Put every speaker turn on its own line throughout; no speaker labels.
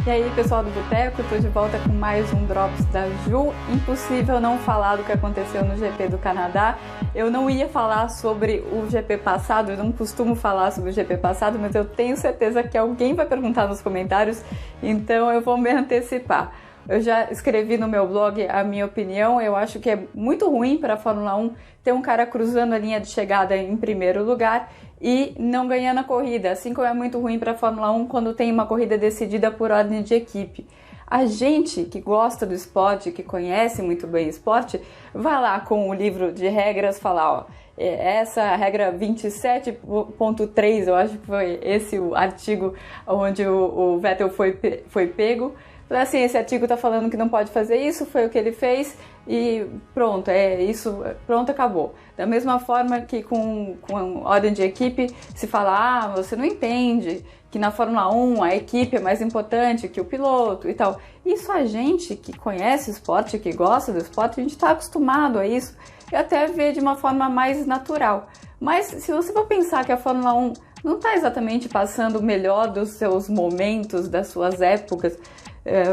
E aí, pessoal do Boteco, tô de volta com mais um Drops da Ju. Impossível não falar do que aconteceu no GP do Canadá. Eu não ia falar sobre o GP passado, eu não costumo falar sobre o GP passado, mas eu tenho certeza que alguém vai perguntar nos comentários, então eu vou me antecipar. Eu já escrevi no meu blog a minha opinião, eu acho que é muito ruim para a Fórmula 1 ter um cara cruzando a linha de chegada em primeiro lugar e não ganhando a corrida, assim como é muito ruim para a Fórmula 1 quando tem uma corrida decidida por ordem de equipe. A gente que gosta do esporte, que conhece muito bem o esporte, vai lá com o livro de regras falar, ó, essa regra 27.3, eu acho que foi esse o artigo onde o Vettel foi pego. Assim, esse artigo está falando que não pode fazer isso, foi o que ele fez e pronto, é isso, pronto, acabou. Da mesma forma que com ordem de equipe se fala, você não entende que na Fórmula 1 a equipe é mais importante que o piloto e tal. Isso a gente que conhece o esporte, que gosta do esporte, a gente está acostumado a isso e até vê de uma forma mais natural. Mas se você for pensar que a Fórmula 1 não está exatamente passando o melhor dos seus momentos, das suas épocas,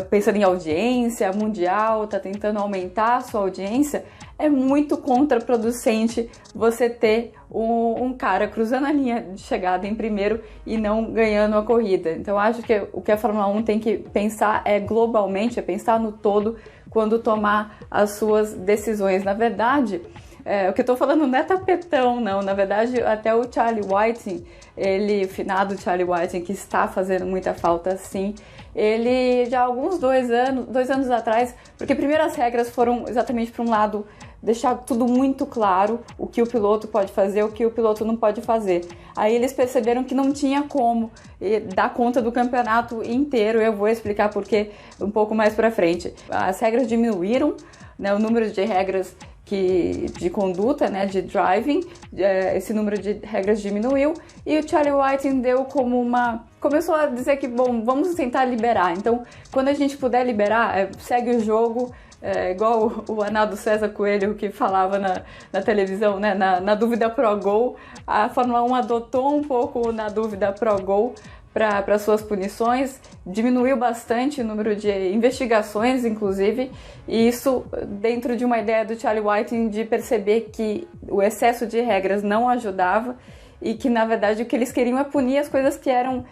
pensando em audiência mundial, está tentando aumentar a sua audiência, é muito contraproducente você ter um cara cruzando a linha de chegada em primeiro e não ganhando a corrida. Então acho que o que a Fórmula 1 tem que pensar é globalmente, é pensar no todo quando tomar as suas decisões. Na verdade, o que eu tô falando não é tapetão, não. Na verdade, até o Charlie Whiting, finado Charlie Whiting, que está fazendo muita falta, sim, ele já há alguns 2 anos atrás, porque primeiro as regras foram exatamente para um lado, deixar tudo muito claro, o que o piloto pode fazer, o que o piloto não pode fazer. Aí eles perceberam que não tinha como dar conta do campeonato inteiro, eu vou explicar por quê um pouco mais para frente. As regras diminuíram, né, o número de regras de conduta, né, de driving, esse número de regras diminuiu e o Charlie Whiting deu como começou a dizer que, bom, vamos tentar liberar. Então, quando a gente puder liberar, segue o jogo, igual o Arnaldo César Coelho que falava na televisão, né, na dúvida pro gol, a Fórmula 1 adotou um pouco na dúvida pro gol para suas punições, diminuiu bastante o número de investigações, inclusive, e isso dentro de uma ideia do Charlie Whiting de perceber que o excesso de regras não ajudava e que, na verdade, o que eles queriam é punir as coisas que eram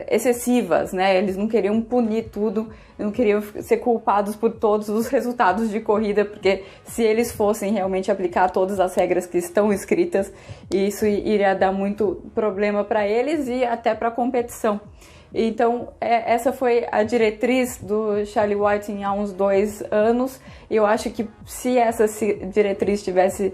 excessivas, né? Eles não queriam punir tudo, não queriam ser culpados por todos os resultados de corrida, porque se eles fossem realmente aplicar todas as regras que estão escritas, isso iria dar muito problema para eles e até para a competição. Então, essa foi a diretriz do Charlie Whiting há uns 2 anos. Eu acho que se essa diretriz estivesse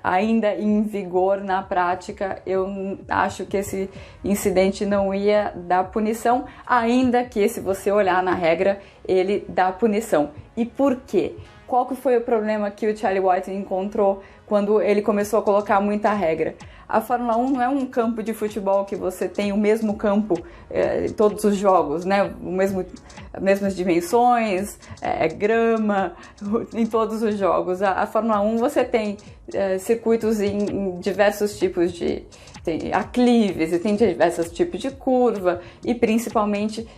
ainda em vigor na prática, eu acho que esse incidente não ia dar punição, ainda que, se você olhar na regra, ele dá punição. E por quê? Qual que foi o problema que o Charlie Whiting encontrou quando ele começou a colocar muita regra? A Fórmula 1 não é um campo de futebol que você tem o mesmo campo em todos os jogos, né? Mesmas dimensões, grama em todos os jogos. A Fórmula 1 você tem circuitos em diversos tipos tem aclives e tem diversos tipos de curva e principalmente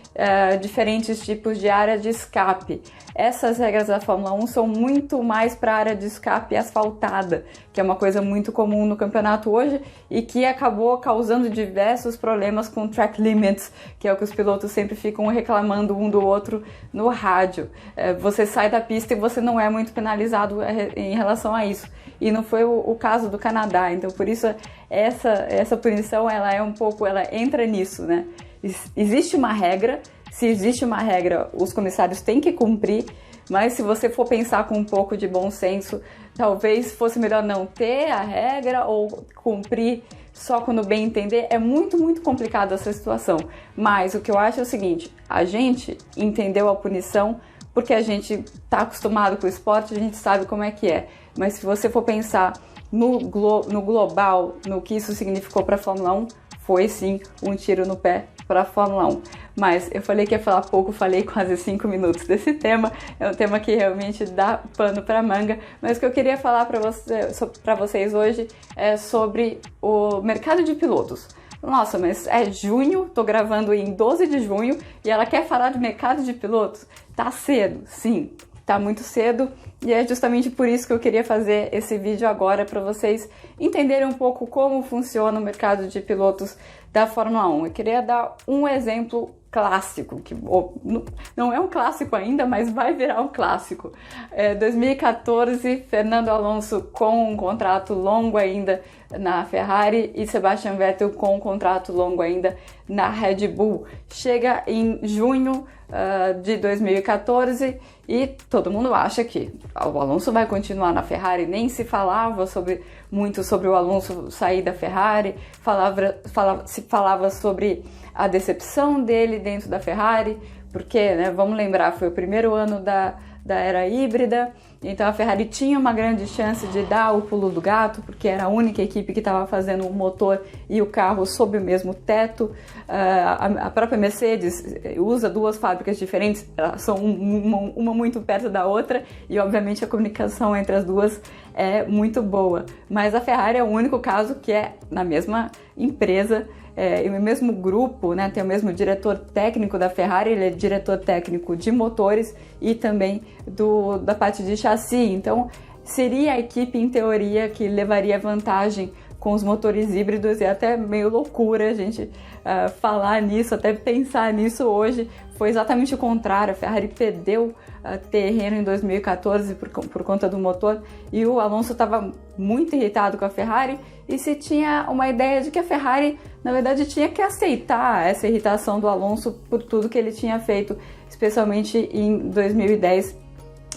diferentes tipos de área de escape. Essas regras da Fórmula 1 são muito mais para a área de escape asfaltada, que é uma coisa muito comum no campeonato hoje e que acabou causando diversos problemas com track limits, que é o que os pilotos sempre ficam reclamando um do outro no rádio. Você sai da pista e você não é muito penalizado em relação a isso. E não foi o caso do Canadá, então por isso essa punição ela entra nisso, né? Existe uma regra, se existe uma regra, os comissários têm que cumprir, mas se você for pensar com um pouco de bom senso, talvez fosse melhor não ter a regra ou cumprir só quando bem entender. É muito, muito complicado essa situação, mas o que eu acho é o seguinte, a gente entendeu a punição porque a gente está acostumado com o esporte, a gente sabe como é que é, mas se você for pensar no global, no que isso significou para a Fórmula 1, foi sim um tiro no pé para a Fórmula 1. Mas eu falei que ia falar pouco, falei quase 5 minutos desse tema, é um tema que realmente dá pano para manga, mas o que eu queria falar para vocês hoje é sobre o mercado de pilotos. Nossa, mas é junho, tô gravando em 12 de junho e ela quer falar de mercado de pilotos? Tá cedo, sim, tá muito cedo e é justamente por isso que eu queria fazer esse vídeo agora para vocês entenderem um pouco como funciona o mercado de pilotos da Fórmula 1. Eu queria dar um exemplo clássico, que não é um clássico ainda, mas vai virar um clássico. 2014, Fernando Alonso com um contrato longo ainda na Ferrari e Sebastian Vettel com um contrato longo ainda na Red Bull. Chega em junho de 2014 e todo mundo acha que o Alonso vai continuar na Ferrari. Nem se falava muito sobre o Alonso sair da Ferrari, se falava sobre a decepção dele dentro da Ferrari, porque, né, vamos lembrar, foi o primeiro ano da era híbrida, então a Ferrari tinha uma grande chance de dar o pulo do gato, porque era a única equipe que estava fazendo o motor e o carro sob o mesmo teto. A própria Mercedes usa duas fábricas diferentes, elas são uma muito perto da outra, e obviamente a comunicação entre as duas é muito boa, mas a Ferrari é o único caso que é na mesma empresa, e o mesmo grupo, né, tem o mesmo diretor técnico da Ferrari, ele é diretor técnico de motores e também da parte de chassi, então seria a equipe em teoria que levaria vantagem com os motores híbridos, e é até meio loucura a gente falar nisso, até pensar nisso hoje. Foi exatamente o contrário, a Ferrari perdeu terreno em 2014 por conta do motor, e o Alonso estava muito irritado com a Ferrari, e se tinha uma ideia de que a Ferrari, na verdade, tinha que aceitar essa irritação do Alonso por tudo que ele tinha feito, especialmente em 2010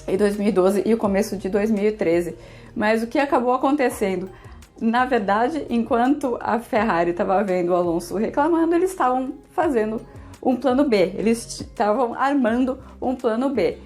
e 2012 e o começo de 2013. Mas o que acabou acontecendo? Na verdade, enquanto a Ferrari estava vendo o Alonso reclamando, eles estavam fazendo um plano B, eles estavam armando um plano B.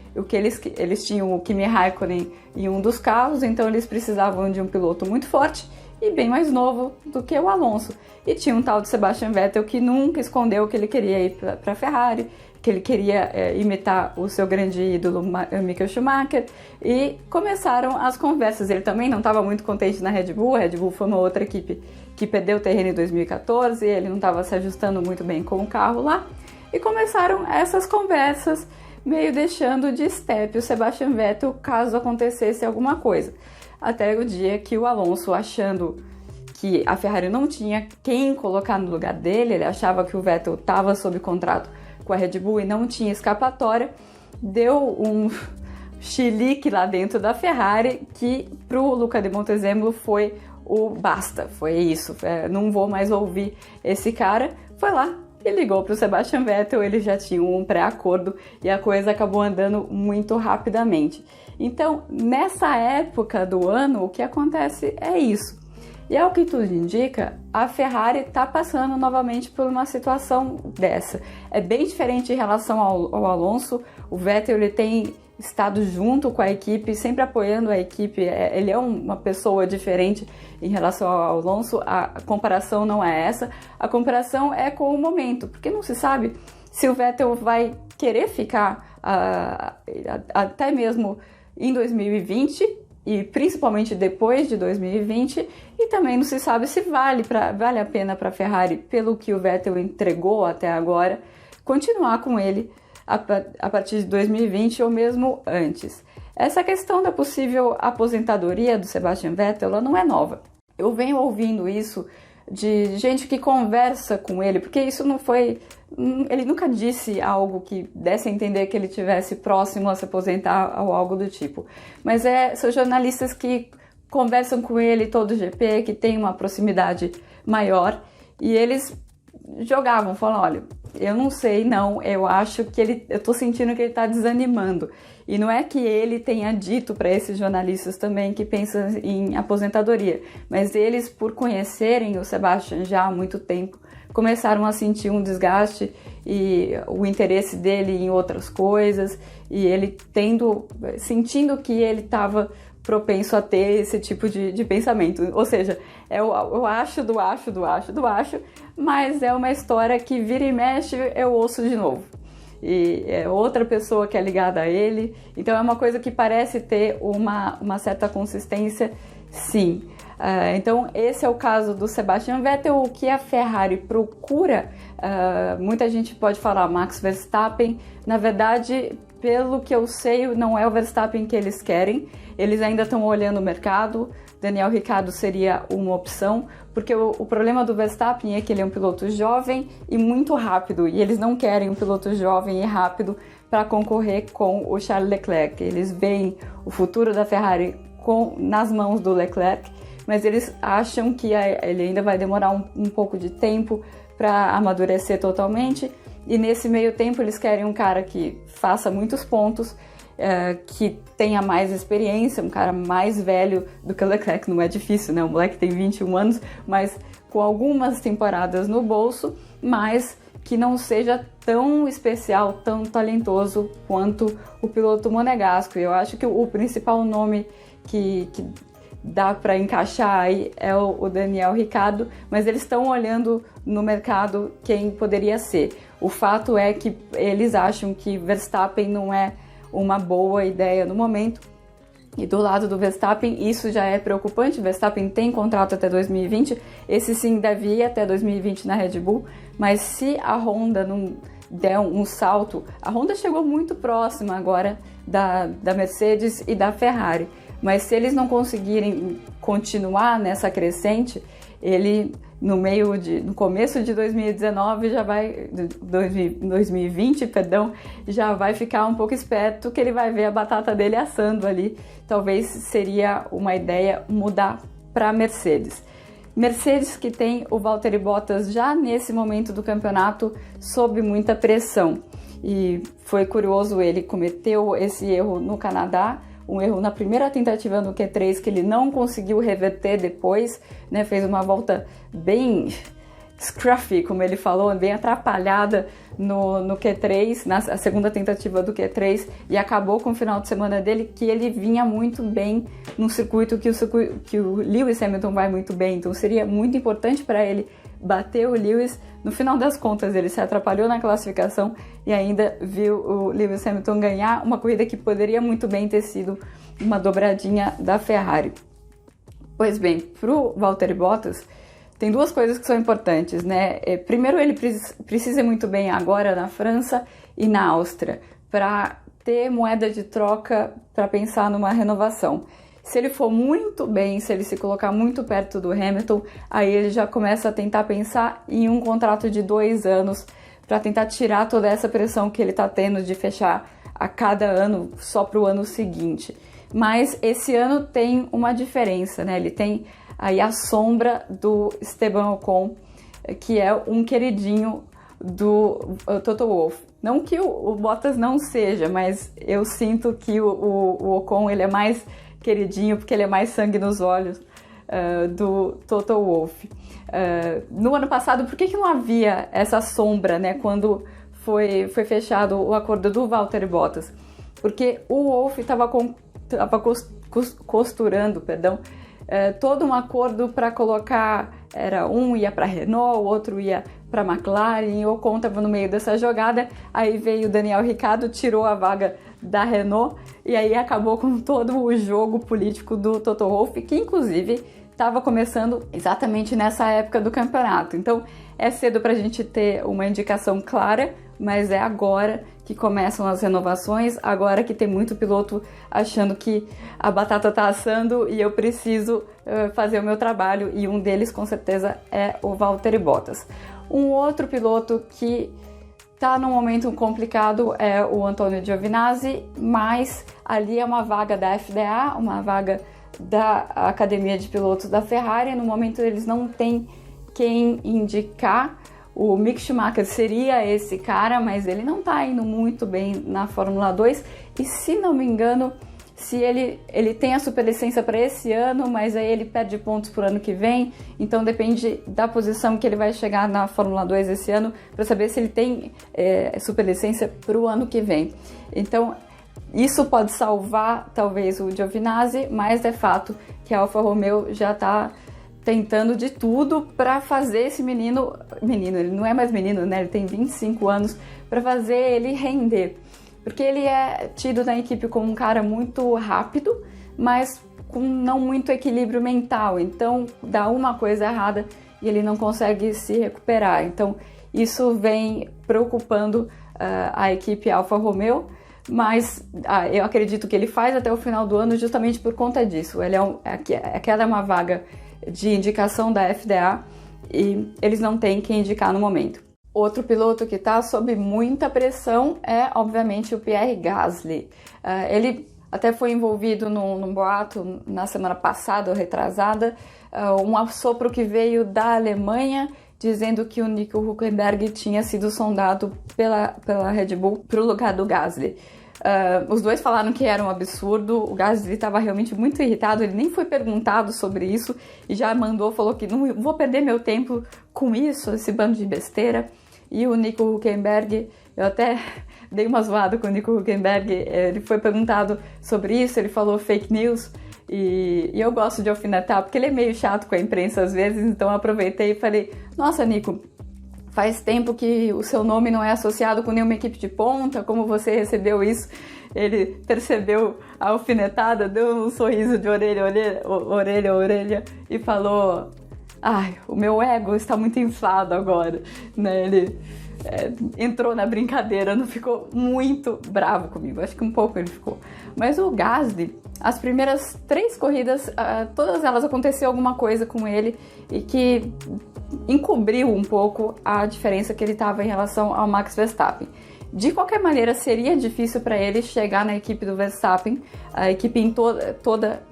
Eles tinham o Kimi Raikkonen em um dos carros, então eles precisavam de um piloto muito forte e bem mais novo do que o Alonso. E tinha um tal de Sebastian Vettel que nunca escondeu que ele queria ir para a Ferrari, que ele queria imitar o seu grande ídolo Michael Schumacher, e começaram as conversas. Ele também não estava muito contente na Red Bull. A Red Bull foi uma outra equipe que perdeu o terreno em 2014, ele não estava se ajustando muito bem com o carro lá, e começaram essas conversas, meio deixando de step o Sebastian Vettel caso acontecesse alguma coisa. Até o dia que o Alonso, achando que a Ferrari não tinha quem colocar no lugar dele, ele achava que o Vettel estava sob contrato com a Red Bull e não tinha escapatória, deu um chilique lá dentro da Ferrari que pro Luca de Montezemolo foi o basta, foi isso, não vou mais ouvir esse cara. Foi lá e ligou pro Sebastian Vettel, eles já tinham um pré-acordo e a coisa acabou andando muito rapidamente. Então, nessa época do ano, o que acontece é isso. E é o que tudo indica, a Ferrari está passando novamente por uma situação dessa. É bem diferente em relação ao Alonso. O Vettel, ele tem estado junto com a equipe, sempre apoiando a equipe. Ele é uma pessoa diferente em relação ao Alonso. A comparação não é essa. A comparação é com o momento, porque não se sabe se o Vettel vai querer ficar até mesmo em 2020, e principalmente depois de 2020, e também não se sabe se vale a pena para a Ferrari, pelo que o Vettel entregou até agora, continuar com ele a partir de 2020 ou mesmo antes. Essa questão da possível aposentadoria do Sebastian Vettel, ela não é nova. Eu venho ouvindo isso de gente que conversa com ele, porque isso não foi... Ele nunca disse algo que desse a entender que ele estivesse próximo a se aposentar ou algo do tipo. Mas são jornalistas que conversam com ele todo o GP, que tem uma proximidade maior, e eles jogavam, falam, olha, eu não sei, não, eu acho que eu tô sentindo que ele tá desanimando. E não é que ele tenha dito para esses jornalistas também que pensam em aposentadoria, mas eles, por conhecerem o Sebastian já há muito tempo, começaram a sentir um desgaste e o interesse dele em outras coisas, e ele sentindo que ele estava propenso a ter esse tipo de pensamento. Ou seja, eu acho, mas é uma história que vira e mexe, eu ouço de novo. E é outra pessoa que é ligada a ele, então é uma coisa que parece ter uma certa consistência, sim. Então esse é o caso do Sebastian Vettel. O que a Ferrari procura, muita gente pode falar Max Verstappen, na verdade, pelo que eu sei, não é o Verstappen que eles querem, eles ainda estão olhando o mercado. Daniel Ricciardo seria uma opção, porque o problema do Verstappen é que ele é um piloto jovem e muito rápido, e eles não querem um piloto jovem e rápido para concorrer com o Charles Leclerc. Eles veem o futuro da Ferrari nas mãos do Leclerc, mas eles acham que ele ainda vai demorar um pouco de tempo para amadurecer totalmente, e nesse meio tempo eles querem um cara que faça muitos pontos, que tenha mais experiência, um cara mais velho do que o Leclerc. Não é difícil, né? O moleque tem 21 anos, mas com algumas temporadas no bolso, mas que não seja tão especial, tão talentoso quanto o piloto monegasco. Eu acho que o principal nome que dá para encaixar aí é o Daniel Ricciardo, mas eles estão olhando no mercado quem poderia ser. O fato é que eles acham que Verstappen não é uma boa ideia no momento, e do lado do Verstappen isso já é preocupante. Verstappen tem contrato até 2020, esse sim deve ir até 2020 na Red Bull, mas se a Honda não der um salto, a Honda chegou muito próxima agora da Mercedes e da Ferrari, mas se eles não conseguirem continuar nessa crescente, ele no começo de 2019 2020, já vai ficar um pouco esperto, que ele vai ver a batata dele assando ali. Talvez seria uma ideia mudar para Mercedes. Mercedes que tem o Valtteri Bottas já nesse momento do campeonato sob muita pressão. E foi curioso, ele cometeu esse erro no Canadá, um erro na primeira tentativa no Q3 que ele não conseguiu reverter depois, né? Fez uma volta bem scruffy, como ele falou, bem atrapalhada no Q3, na segunda tentativa do Q3, e acabou com o final de semana dele, que ele vinha muito bem num circuito que o Lewis Hamilton vai muito bem, então seria muito importante para ele bater o Lewis. No final das contas, ele se atrapalhou na classificação e ainda viu o Lewis Hamilton ganhar uma corrida que poderia muito bem ter sido uma dobradinha da Ferrari. Pois bem, para o Valtteri Bottas, tem duas coisas que são importantes, né? Primeiro, ele precisa ir muito bem agora na França e na Áustria, para ter moeda de troca para pensar numa renovação. Se ele for muito bem, se ele se colocar muito perto do Hamilton, aí ele já começa a tentar pensar em um contrato de 2 anos para tentar tirar toda essa pressão que ele está tendo de fechar a cada ano só para o ano seguinte. Mas esse ano tem uma diferença, né? Ele tem aí a sombra do Esteban Ocon, que é um queridinho do Toto Wolff. Não que o Bottas não seja, mas eu sinto que o Ocon ele é mais queridinho, porque ele é mais sangue nos olhos do Toto Wolff. No ano passado, por que não havia essa sombra, né, quando foi fechado o acordo do Valtteri Bottas? Porque o Wolff estava costurando, todo um acordo para colocar, um ia para a Renault, o outro ia para a McLaren, e o Ocon estava no meio dessa jogada. Aí veio o Daniel Ricciardo, tirou a vaga da Renault, e aí acabou com todo o jogo político do Toto Wolff, que inclusive estava começando exatamente nessa época do campeonato. Então é cedo para a gente ter uma indicação clara, mas é agora que começam as renovações, agora que tem muito piloto achando que a batata está assando e eu preciso fazer o meu trabalho, e um deles com certeza é o Valtteri Bottas. Um outro piloto que está num momento complicado é o Antonio Giovinazzi, mas ali é uma vaga da FDA, uma vaga da Academia de Pilotos da Ferrari. No momento eles não têm quem indicar. O Mick Schumacher seria esse cara, mas ele não está indo muito bem na Fórmula 2, e se não me engano, se ele tem a superlicença para esse ano, mas aí ele perde pontos por ano que vem, então depende da posição que ele vai chegar na Fórmula 2 esse ano, para saber se ele tem superlicença para o ano que vem. Então isso pode salvar talvez o Giovinazzi, mas é fato que a Alfa Romeo já está tentando de tudo para fazer esse menino, ele não é mais menino, né? Ele tem 25 anos, para fazer ele render. Porque ele é tido na equipe como um cara muito rápido, mas com não muito equilíbrio mental, então dá uma coisa errada e ele não consegue se recuperar. Então isso vem preocupando a equipe Alfa Romeo, mas eu acredito que ele faz até o final do ano justamente por conta disso. Aquela é uma vaga de indicação da FDA e eles não têm quem indicar no momento. Outro piloto que está sob muita pressão é, obviamente, o Pierre Gasly. Ele até foi envolvido num boato na semana passada ou retrasada, um assopro que veio da Alemanha dizendo que o Nico Hülkenberg tinha sido sondado pela Red Bull para o lugar do Gasly. Os dois falaram que era um absurdo, o Gasly estava realmente muito irritado, ele nem foi perguntado sobre isso e já falou que não vou perder meu tempo com isso, esse bando de besteira. E o Nico Hülkenberg, eu até dei uma zoada com o Nico Hülkenberg, ele foi perguntado sobre isso, ele falou fake news, e eu gosto de alfinetar, porque ele é meio chato com a imprensa às vezes, então eu aproveitei e falei, nossa, Nico, faz tempo que o seu nome não é associado com nenhuma equipe de ponta, como você recebeu isso? Ele percebeu a alfinetada, deu um sorriso de orelha a orelha e falou, ai, o meu ego está muito inflado agora, né? Ele entrou na brincadeira, não ficou muito bravo comigo, acho que um pouco ele ficou. Mas o Gasly, as primeiras 3 corridas, todas elas aconteceu alguma coisa com ele e que encobriu um pouco a diferença que ele estava em relação ao Max Verstappen. De qualquer maneira, seria difícil para ele chegar na equipe do Verstappen, a equipe toda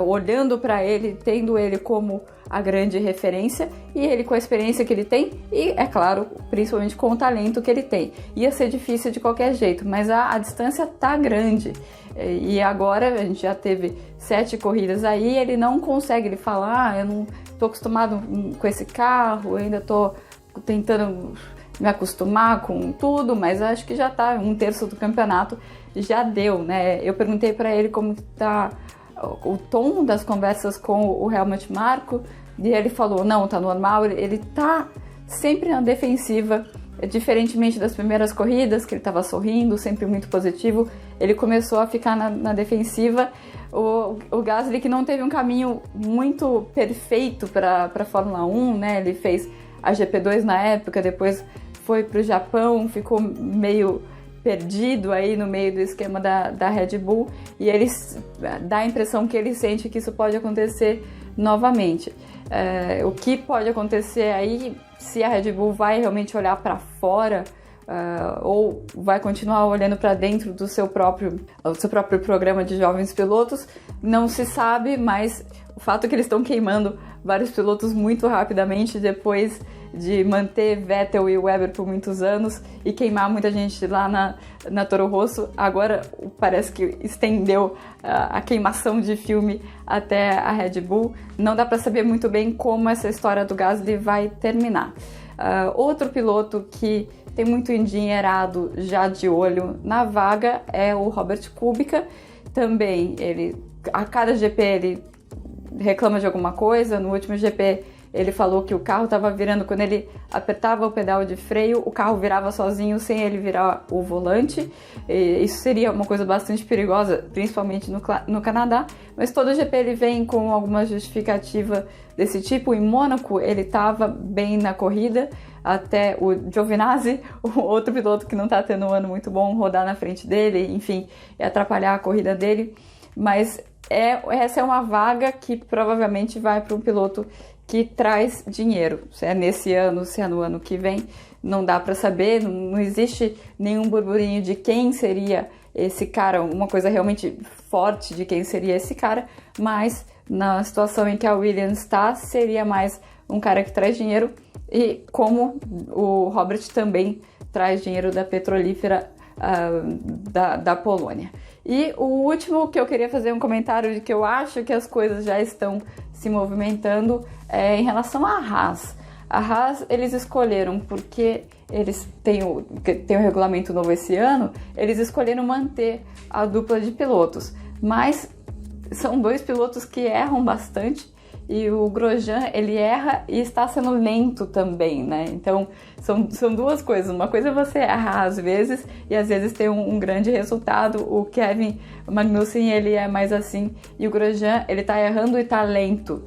olhando para ele, tendo ele como a grande referência, e ele com a experiência que ele tem e, é claro, principalmente com o talento que ele tem. Ia ser difícil de qualquer jeito, mas a distância tá grande. E agora a gente já teve 7 corridas aí, ele não consegue, ele fala, eu não tô acostumado com esse carro, ainda tô tentando me acostumar com tudo, mas acho que já tá 1/3 do campeonato, já deu, né? Eu perguntei para ele como tá o tom das conversas com o Helmut Marko, e ele falou, não, tá normal, ele tá sempre na defensiva, diferentemente das primeiras corridas, que ele tava sorrindo, sempre muito positivo, ele começou a ficar na defensiva. O Gasly, que não teve um caminho muito perfeito para a Fórmula 1, né, ele fez a GP2 na época, depois foi pro Japão, ficou meio perdido aí no meio do esquema da Red Bull, e ele dá a impressão que ele sente que isso pode acontecer novamente. O que pode acontecer aí, se a Red Bull vai realmente olhar para fora ou vai continuar olhando para dentro do seu próprio programa de jovens pilotos, não se sabe, mas o fato é que eles estão queimando vários pilotos muito rapidamente depois de manter Vettel e Webber por muitos anos e queimar muita gente lá na Toro Rosso. Agora parece que estendeu a queimação de filme até a Red Bull. Não dá para saber muito bem como essa história do Gasly vai terminar. Outro piloto que tem muito endinheirado já de olho na vaga é o Robert Kubica. Também, a cada GP ele reclama de alguma coisa. No último GP ele falou que o carro estava virando, quando ele apertava o pedal de freio, o carro virava sozinho sem ele virar o volante. E isso seria uma coisa bastante perigosa, principalmente no Canadá, mas todo GP ele vem com alguma justificativa desse tipo. Em Mônaco ele estava bem na corrida, até o Giovinazzi, o outro piloto que não está tendo um ano muito bom, rodar na frente dele, enfim, e atrapalhar a corrida dele. Mas essa é uma vaga que provavelmente vai para um piloto que traz dinheiro. Se é nesse ano, se é no ano que vem, não dá para saber, não existe nenhum burburinho de quem seria esse cara, uma coisa realmente forte de quem seria esse cara, mas na situação em que a Williams está, seria mais um cara que traz dinheiro, e como o Robert também traz dinheiro da petrolífera da Polônia. E o último que eu queria fazer um comentário de que eu acho que as coisas já estão se movimentando é em relação à Haas. A Haas, eles escolheram, porque eles têm o regulamento novo esse ano, eles escolheram manter a dupla de pilotos. Mas são 2 pilotos que erram bastante e o Grosjean, ele erra e está sendo lento também, né? Então, são duas coisas. Uma coisa é você errar às vezes e às vezes ter um grande resultado. O Kevin Magnussen, ele é mais assim, e o Grosjean, ele tá errando e tá lento.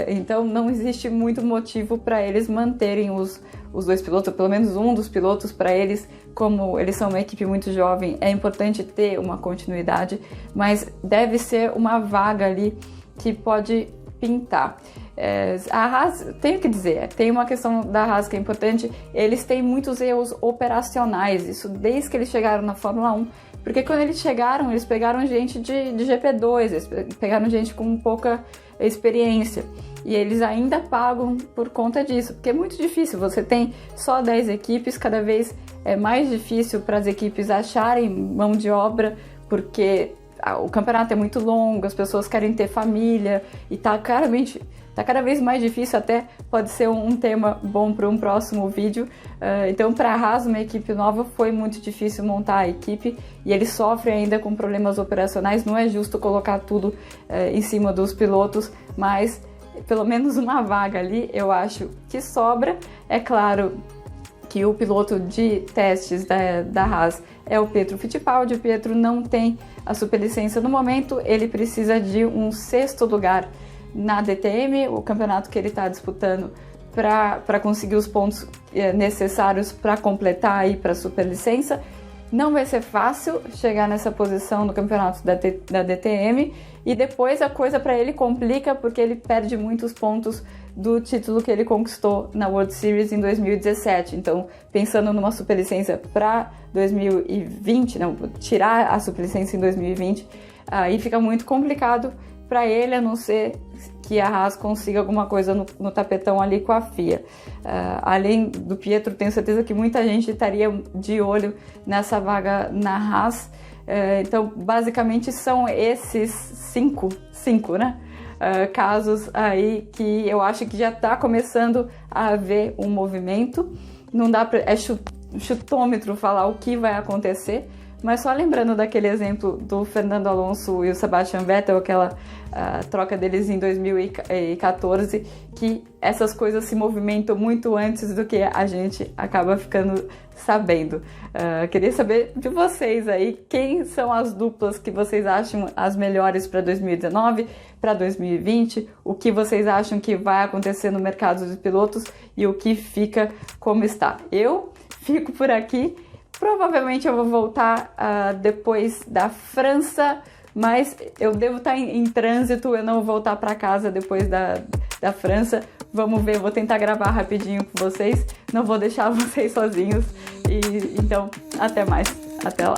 Então, não existe muito motivo para eles manterem os dois pilotos, ou pelo menos um dos pilotos, para eles, como eles são uma equipe muito jovem, é importante ter uma continuidade, mas deve ser uma vaga ali que pode pintar. A Haas, tenho que dizer, tem uma questão da Haas que é importante, eles têm muitos erros operacionais, isso desde que eles chegaram na Fórmula 1, porque quando eles chegaram, eles pegaram gente de GP2, eles pegaram gente com pouca experiência, e eles ainda pagam por conta disso, porque é muito difícil, você tem só 10 equipes, cada vez é mais difícil para as equipes acharem mão de obra, porque o campeonato é muito longo, as pessoas querem ter família, e tá cada vez mais difícil, até pode ser um tema bom para um próximo vídeo. Então, para a Haas, uma equipe nova, foi muito difícil montar a equipe, e eles sofrem ainda com problemas operacionais. Não é justo colocar tudo em cima dos pilotos, mas pelo menos uma vaga ali eu acho que sobra. É claro que o piloto de testes da Haas é o Pietro Fittipaldi. O Pietro não tem a superlicença no momento, ele precisa de um 6º lugar na DTM, o campeonato que ele está disputando, para conseguir os pontos necessários para completar aí para a superlicença. Não vai ser fácil chegar nessa posição no campeonato da DTM, e depois a coisa para ele complica, porque ele perde muitos pontos do título que ele conquistou na World Series em 2017. Então, pensando numa superlicença para 2020, não, tirar a superlicença em 2020, aí fica muito complicado para ele, a não ser que a Haas consiga alguma coisa no tapetão ali com a FIA. Além do Pietro, tenho certeza que muita gente estaria de olho nessa vaga na Haas. Então, basicamente, são esses cinco, né? Casos aí que eu acho que já está começando a haver um movimento. Não dá para chutômetro falar o que vai acontecer, mas só lembrando daquele exemplo do Fernando Alonso e o Sebastian Vettel, aquela troca deles em 2014, que essas coisas se movimentam muito antes do que a gente acaba ficando sabendo. Queria saber de vocês aí, quem são as duplas que vocês acham as melhores para 2019, para 2020, o que vocês acham que vai acontecer no mercado dos pilotos e o que fica como está. Eu fico por aqui. Provavelmente eu vou voltar depois da França, mas eu devo estar em trânsito, eu não vou voltar para casa depois da França. Vamos ver, vou tentar gravar rapidinho com vocês, não vou deixar vocês sozinhos. Então, até mais, até lá.